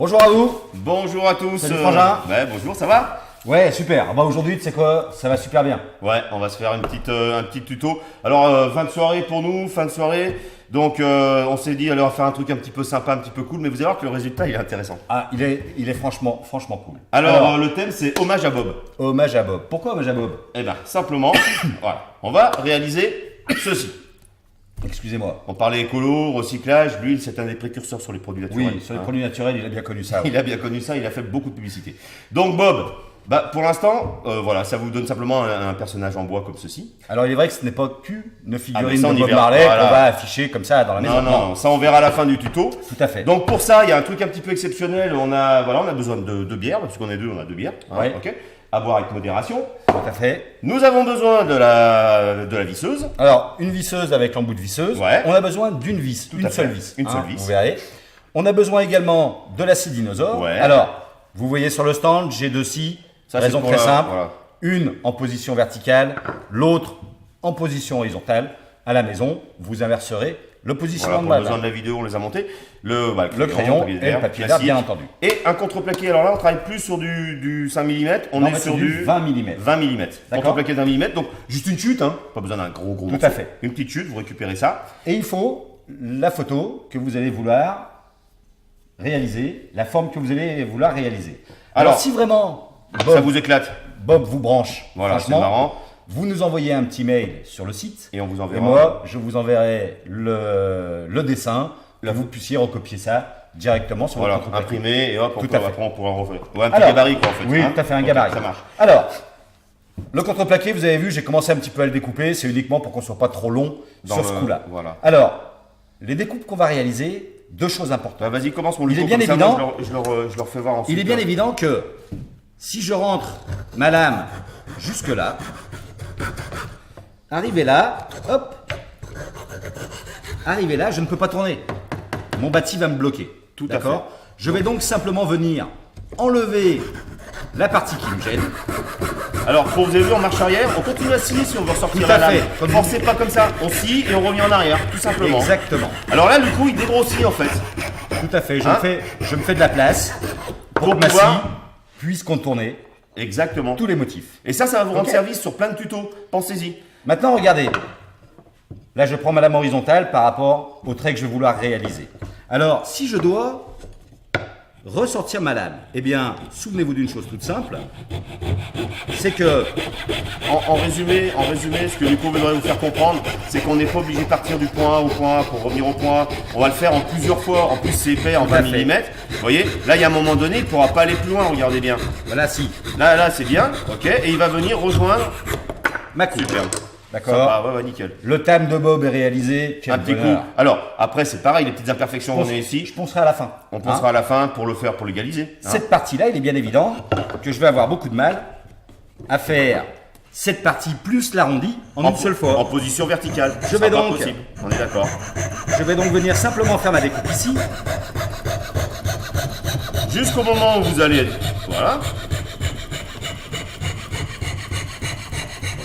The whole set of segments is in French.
Bonjour à vous. Bonjour à tous. Salut Frangin. Ouais, bonjour, ça va? Ouais, super. Bah aujourd'hui, tu sais quoi, ça va super bien. Ouais, on va se faire un petit tuto. Alors, fin de soirée pour nous, fin de soirée. Donc, on s'est dit, allez, on va faire un truc un petit peu sympa, un petit peu cool, mais vous allez voir que le résultat, il est intéressant. Ah, il est franchement cool. Alors, le thème, c'est hommage à Bob. Hommage à Bob. Pourquoi hommage à Bob? Eh bien, simplement, voilà, on va réaliser ceci. Excusez-moi. On parlait écolo, recyclage. Lui, c'est un des précurseurs sur les produits naturels. Oui, sur les produits naturels, il a bien connu ça. Il a bien connu ça, il a fait beaucoup de publicité. Donc, Bob, bah, pour l'instant, voilà, ça vous donne simplement un personnage en bois comme ceci. Alors, il est vrai que ce n'est pas qu'une figurine ça, on de y Bob verra. Marley Voilà. qu'on va afficher comme ça dans la maison. Non, ça on verra à la fin du tuto. Tout à fait. Donc pour ça, il y a un truc un petit peu exceptionnel. On a besoin de bière, parce qu'on est deux, on a deux bières. Ouais. Ok. À boire avec modération. Tout à fait. Nous avons besoin de la visseuse. Alors, une visseuse avec l'embout de visseuse. Ouais. On a besoin d'une vis, à une fait. seule vis. Une seule vis. Vous verrez. On a besoin également de l'acide dinosaure. Ouais. Alors, vous voyez sur le stand, j'ai deux scies. Ça, Raison c'est pour très simple. voilà. Une en position verticale, l'autre en position horizontale. À la maison, vous inverserez le Voilà, positionnement pour de le besoin balle. de la vidéo, on les a montés. Le crayon et le papier vert, classique. bien entendu. Et un contreplaqué. Alors là, on travaille plus sur du 5 mm. On Non, est mais sur c'est du 20 mm. 20 mm. D'accord. Contreplaqué d'un millimètre. Donc juste une chute, hein. Pas besoin d'un gros Tout morceau. à fait. Une petite chute, vous récupérez ça. Et il faut la photo que vous allez vouloir réaliser, la forme que vous allez vouloir réaliser. Alors Alors, si vraiment Ça Bob, vous éclate. Bob vous branche, Voilà, c'est franchement, marrant. vous nous envoyez un petit mail sur le site. Et on vous Et enverra. moi, je vous enverrai le dessin, que vous puissiez recopier ça directement sur Voilà, votre contreplaqué. imprimé et hop, Tout à fait. après on pourra en refaire. Ouais, un petit Alors, gabarit quoi en fait. Oui, hein. tout à fait, un Ok, gabarit. Ça marche. Alors, le contreplaqué, vous avez vu, j'ai commencé un petit peu à le découper. C'est uniquement pour qu'on ne soit pas trop long Dans sur ce le- coup-là. voilà. Alors, les découpes qu'on va réaliser, deux choses importantes. Bah, vas-y, commence mon Il est Luco, bien comme ça, évident. moi, je leur fais voir ensuite. Il est bien évident que si je rentre ma lame jusque là, arrivé là, hop, arrivé là, je ne peux pas tourner. Mon bâti va me bloquer. Tout à D'accord. Je vais donc simplement venir enlever la partie qui me gêne. Alors, pour vous avez vu en marche arrière, on continue à scier si on veut ressortir Tout à la lame. fait. Comme Forcez pas comme ça, on scie et on revient en arrière, tout simplement. Exactement. Alors là, du coup, il dégrossit en fait. Tout à fait. Hein Je me fais de la place pour Pour que ma pouvoir- scie puisse contourner Exactement. tous les motifs. Et ça va vous rendre Ok. service sur plein de tutos. Pensez-y. Maintenant, regardez. Là, je prends ma lame horizontale par rapport au trait que je vais vouloir réaliser. Alors, si je dois ressortir ma lame, eh bien, souvenez-vous d'une chose toute simple, c'est que En résumé, ce que Luco voudrait vous faire comprendre, c'est qu'on n'est pas obligé de partir du point A au point A pour revenir au point A. On va le faire en plusieurs fois. En plus, c'est épais en Tout à 20 fait. mm. Vous voyez, là, il y a un moment donné, il ne pourra pas aller plus loin. Regardez bien. voilà, si Là, c'est bien. Ok. Et il va venir rejoindre. ma coupe, Super. d'accord. Ah ouais, nickel. Le tam de Bob est réalisé. Quel Un petit bonheur. coup. Alors, après, c'est pareil, les petites imperfections, on est ici. Je poncerai à la fin. On Hein. pensera à la fin pour le faire, pour légaliser. hein. Cette partie-là, il est bien évident que je vais avoir beaucoup de mal à faire cette partie plus l'arrondi en une seule fois. En position verticale. Je Ce vais sera pas donc- possible. On est d'accord. Je vais donc venir simplement faire ma découpe ici. Jusqu'au moment où vous allez être. Voilà.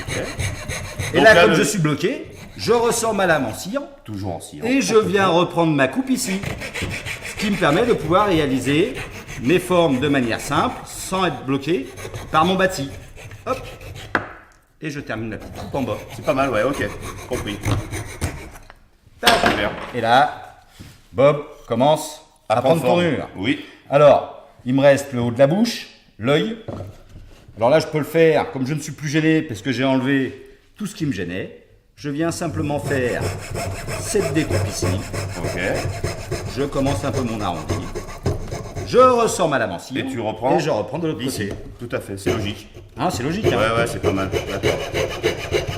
Ok. Et Donc là, là, comme le- je suis bloqué, je ressors ma lame en sciant Toujours en sciant. et je viens reprendre ma coupe ici. Ce qui me permet de pouvoir réaliser mes formes de manière simple, sans être bloqué par mon bâti. Hop. Et je termine ma petite coupe en bas. C'est pas mal, ouais, ok. Compris. Tac. Super. Et là, Bob commence à prendre forme. tournure. Oui. Alors, il me reste le haut de la bouche, l'œil. Alors là, je peux le faire, comme je ne suis plus gêné, parce que j'ai enlevé tout ce qui me gênait. Je viens simplement faire cette découpe ici. Ok. Je commence un peu mon arrondi. Je ressors ma lame en scie. Et tu reprends Et je reprends de l'autre Ici. côté. Tout à fait, c'est logique. Hein, c'est logique. Ouais, hein. ouais, c'est pas mal. D'accord. Ok.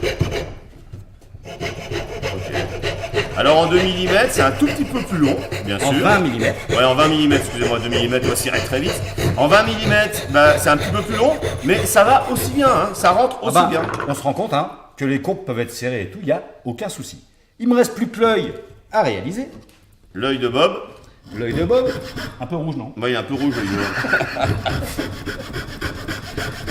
Alors en 2 mm, c'est un tout petit peu plus long, bien sûr. En 20 mm. Ouais, en 20 mm, excusez-moi, 2 mm, doit cirer très vite. En 20 mm, bah, c'est un petit peu plus long, mais ça va aussi bien, hein, ça rentre aussi bien. On se rend compte hein, que les courbes peuvent être serrées et tout, il n'y a aucun souci. Il me reste plus que l'œil à réaliser. L'œil de Bob, L'œil de Bob, un peu rouge, non? bah, il est un peu rouge, l'œil de Bob.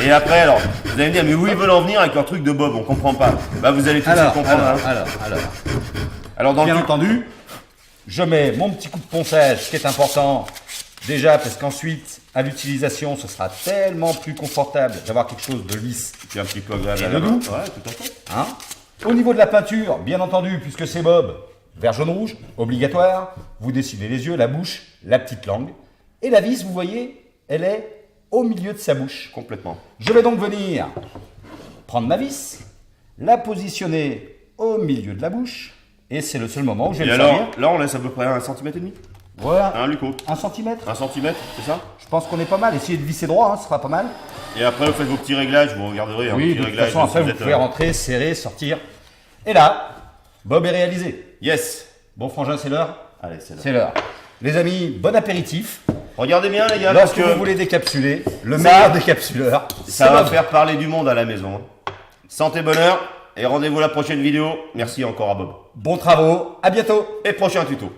Et après, alors, vous allez me dire, mais où ils veulent en venir avec leur truc de Bob, on comprend pas. Bah, vous allez tout de suite comprendre. hein. Alors, dans bien le entendu, je mets mon petit coup de ponçage, ce qui est important, Déjà parce qu'ensuite, à l'utilisation, ce sera tellement plus confortable d'avoir quelque chose de lisse. Puis un petit peu agréable Et à la de main. doux. Ouais, tout à fait. Hein. Au niveau de la peinture, bien entendu, puisque c'est Bob, vert, jaune, rouge, obligatoire. Vous dessinez les yeux, la bouche, la petite langue. Et la vis, vous voyez, elle est au milieu de sa bouche. Complètement. Je vais donc venir prendre ma vis, la positionner au milieu de la bouche, et c'est le seul moment où je vais Et le alors, servir. là, on laisse à peu près 1,5 cm. Voilà, Hein, Luco? 1 centimètre. 1 cm, c'est ça? Je pense qu'on est pas mal. Essayez de visser droit, hein, ce sera pas mal. Et après, vous faites vos petits réglages, vous regarderez. Hein, Oui, petits de toute réglages, façon, après, si vous êtes, pouvez rentrer, serrer, sortir. Et là, Bob est réalisé. Yes. Bon, frangin, c'est l'heure. Allez, c'est là. C'est l'heure. Les amis, bon apéritif. Regardez bien, les gars, parce Lorsque que vous voulez décapsuler, le Ça- meilleur décapsuleur, ça c'est va Bob. faire parler du monde à la maison. Hein. Santé, bonheur, et rendez-vous à la prochaine vidéo. Merci encore à Bob. Bons travaux, à bientôt. Et prochain tuto.